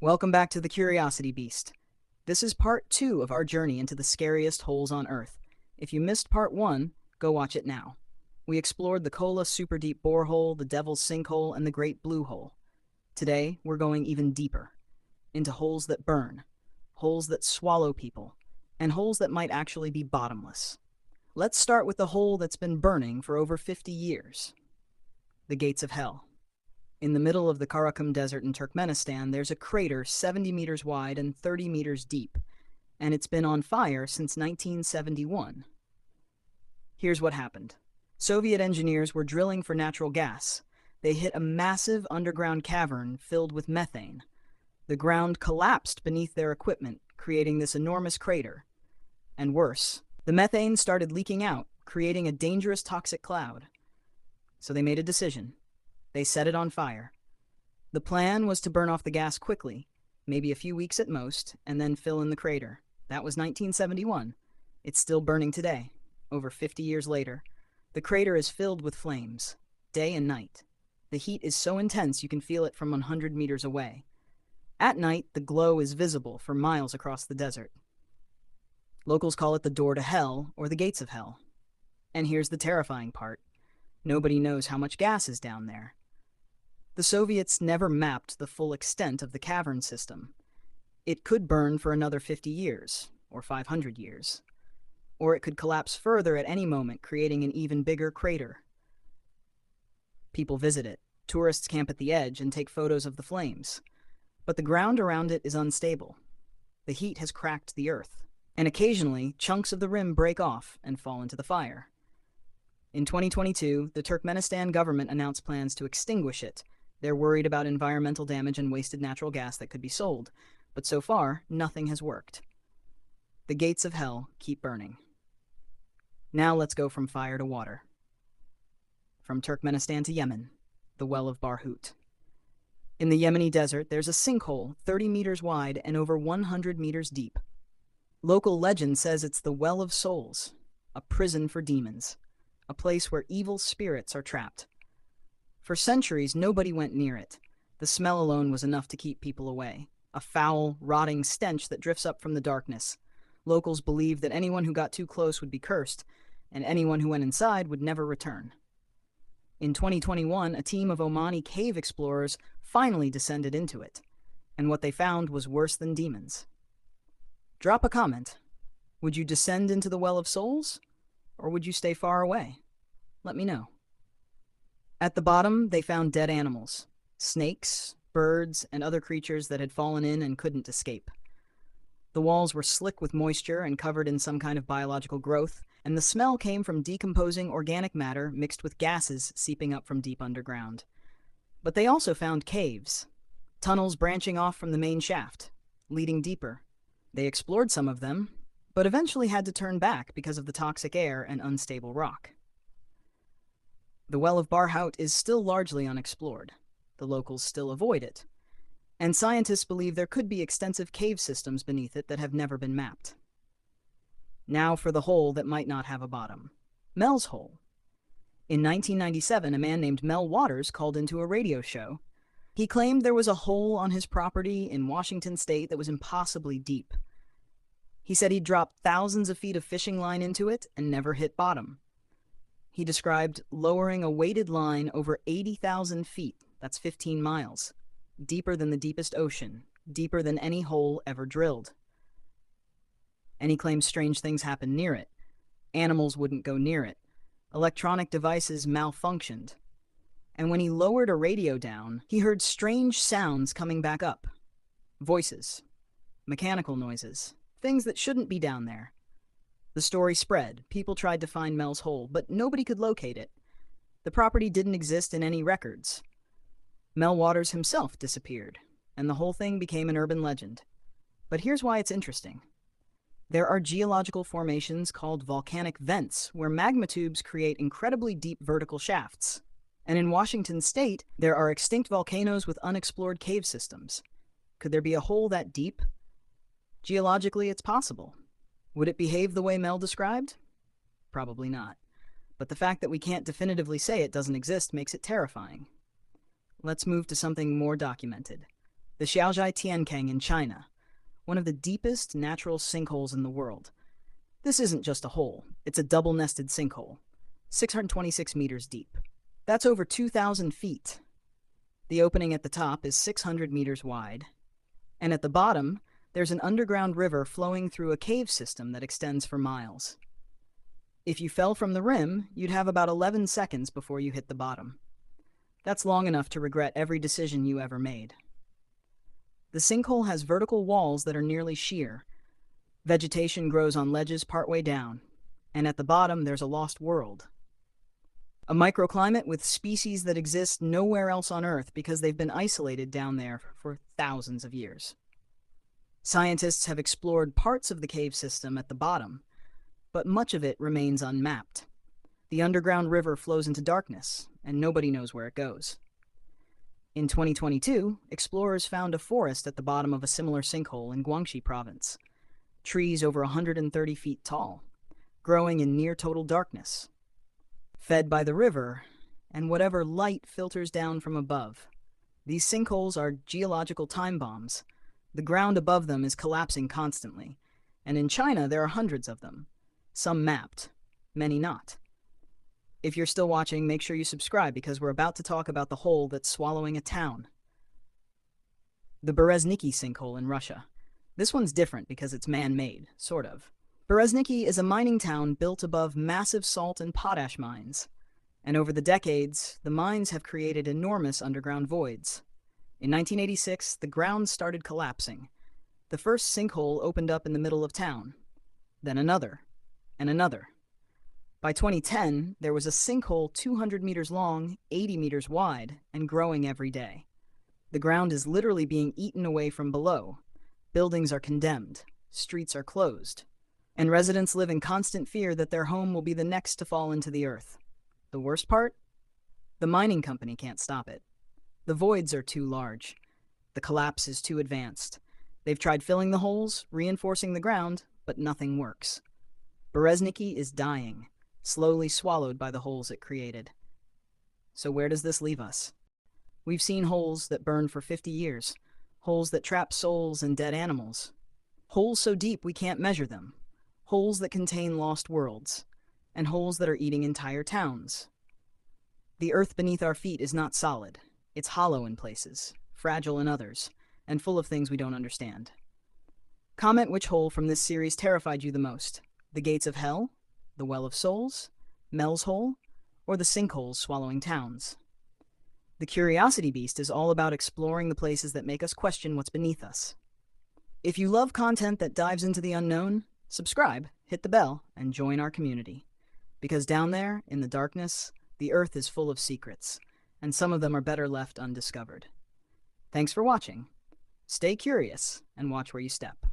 Welcome back to the Curiosity Beast. This is part 2 of our journey into the scariest holes on Earth. If you missed part 1, go watch it now. We explored the Kola Superdeep Borehole, the Devil's Sinkhole, and the Great Blue Hole. Today, we're going even deeper, into holes that burn, holes that swallow people, and holes that might actually be bottomless. Let's start with the hole that's been burning for over 50 years, the Gates of Hell. In the middle of the Karakum Desert in Turkmenistan, there's a crater 70 meters wide and 30 meters deep, and it's been on fire since 1971. Here's what happened. Soviet engineers were drilling for natural gas. They hit a massive underground cavern filled with methane. The ground collapsed beneath their equipment, creating this enormous crater. And worse, the methane started leaking out, creating a dangerous toxic cloud. So they made a decision. They set it on fire. The plan was to burn off the gas quickly, maybe a few weeks at most, and then fill in the crater. That was 1971. It's still burning today, over 50 years later. The crater is filled with flames, day and night. The heat is so intense you can feel it from 100 meters away. At night, the glow is visible for miles across the desert. Locals call it the door to hell or the gates of hell. And here's the terrifying part. Nobody knows how much gas is down there. The Soviets never mapped the full extent of the cavern system. It could burn for another 50 years, or 500 years. Or it could collapse further at any moment, creating an even bigger crater. People visit it. Tourists camp at the edge and take photos of the flames. But the ground around it is unstable. The heat has cracked the earth, and occasionally chunks of the rim break off and fall into the fire. In 2022, the Turkmenistan government announced plans to extinguish it. They're worried about environmental damage and wasted natural gas that could be sold, but so far, nothing has worked. The gates of hell keep burning. Now let's go from fire to water. From Turkmenistan to Yemen, the well of Barhout. In the Yemeni desert, there's a sinkhole 30 meters wide and over 100 meters deep. Local legend says it's the Well of Souls, a prison for demons, a place where evil spirits are trapped. For centuries, nobody went near it. The smell alone was enough to keep people away. A foul, rotting stench that drifts up from the darkness. Locals believed that anyone who got too close would be cursed, and anyone who went inside would never return. In 2021, a team of Omani cave explorers finally descended into it, and what they found was worse than demons. Drop a comment. Would you descend into the Well of Souls, or would you stay far away? Let me know. At the bottom, they found dead animals, snakes, birds, and other creatures that had fallen in and couldn't escape. The walls were slick with moisture and covered in some kind of biological growth, and the smell came from decomposing organic matter mixed with gases seeping up from deep underground. But they also found caves, tunnels branching off from the main shaft, leading deeper. They explored some of them, but eventually had to turn back because of the toxic air and unstable rock. The Well of Barhout is still largely unexplored. The locals still avoid it, and scientists believe there could be extensive cave systems beneath it that have never been mapped. Now for the hole that might not have a bottom. Mel's Hole. In 1997, a man named Mel Waters called into a radio show. He claimed there was a hole on his property in Washington state that was impossibly deep. He said he'd dropped thousands of feet of fishing line into it and never hit bottom. He described lowering a weighted line over 80,000 feet, that's 15 miles, deeper than the deepest ocean, deeper than any hole ever drilled. And he claimed strange things happened near it. Animals wouldn't go near it. Electronic devices malfunctioned. And when he lowered a radio down, he heard strange sounds coming back up. Voices, mechanical noises, things that shouldn't be down there. The story spread. People tried to find Mel's Hole, but nobody could locate it. The property didn't exist in any records. Mel Waters himself disappeared, and the whole thing became an urban legend. But here's why it's interesting. There are geological formations called volcanic vents, where magma tubes create incredibly deep vertical shafts. And in Washington state, there are extinct volcanoes with unexplored cave systems. Could there be a hole that deep? Geologically, it's possible. Would it behave the way Mel described? Probably not. But the fact that we can't definitively say it doesn't exist makes it terrifying. Let's move to something more documented. the Xiaozhai Tiankang in China, one of the deepest natural sinkholes in the world. This isn't just a hole, it's a double-nested sinkhole, 626 meters deep. That's over 2,000 feet. The opening at the top is 600 meters wide, and at the bottom, there's an underground river flowing through a cave system that extends for miles. If you fell from the rim, you'd have about 11 seconds before you hit the bottom. That's long enough to regret every decision you ever made. The sinkhole has vertical walls that are nearly sheer. Vegetation grows on ledges partway down, and at the bottom there's a lost world. A microclimate with species that exist nowhere else on Earth because they've been isolated down there for thousands of years. Scientists have explored parts of the cave system at the bottom, but much of it remains unmapped. The underground river flows into darkness, and nobody knows where it goes. In 2022, explorers found a forest at the bottom of a similar sinkhole in Guangxi province. Trees over 130 feet tall, growing in near-total darkness. Fed by the river, and whatever light filters down from above. These sinkholes are geological time bombs. The ground above them is collapsing constantly, and in China there are hundreds of them. Some mapped, many not. If you're still watching, make sure you subscribe because we're about to talk about the hole that's swallowing a town. The Berezniki sinkhole in Russia. This one's different because it's man-made, sort of. Berezniki is a mining town built above massive salt and potash mines. And over the decades, the mines have created enormous underground voids. In 1986, the ground started collapsing. The first sinkhole opened up in the middle of town. Then another, and another. By 2010, there was a sinkhole 200 meters long, 80 meters wide, and growing every day. The ground is literally being eaten away from below. Buildings are condemned, streets are closed, and residents live in constant fear that their home will be the next to fall into the earth. The worst part? The mining company can't stop it. The voids are too large. The collapse is too advanced. They've tried filling the holes, reinforcing the ground, but nothing works. Berezniki is dying, slowly swallowed by the holes it created. So where does this leave us? We've seen holes that burn for 50 years, holes that trap souls and dead animals, holes so deep we can't measure them, holes that contain lost worlds, and holes that are eating entire towns. The earth beneath our feet is not solid. It's hollow in places, fragile in others, and full of things we don't understand. Comment which hole from this series terrified you the most: the gates of hell, the well of souls, Mel's hole, or the sinkholes swallowing towns. The Curiosity Beast is all about exploring the places that make us question what's beneath us. If you love content that dives into the unknown, subscribe, hit the bell, and join our community. Because down there, in the darkness, the earth is full of secrets, and some of them are better left undiscovered. Thanks for watching. Stay curious, and watch where you step.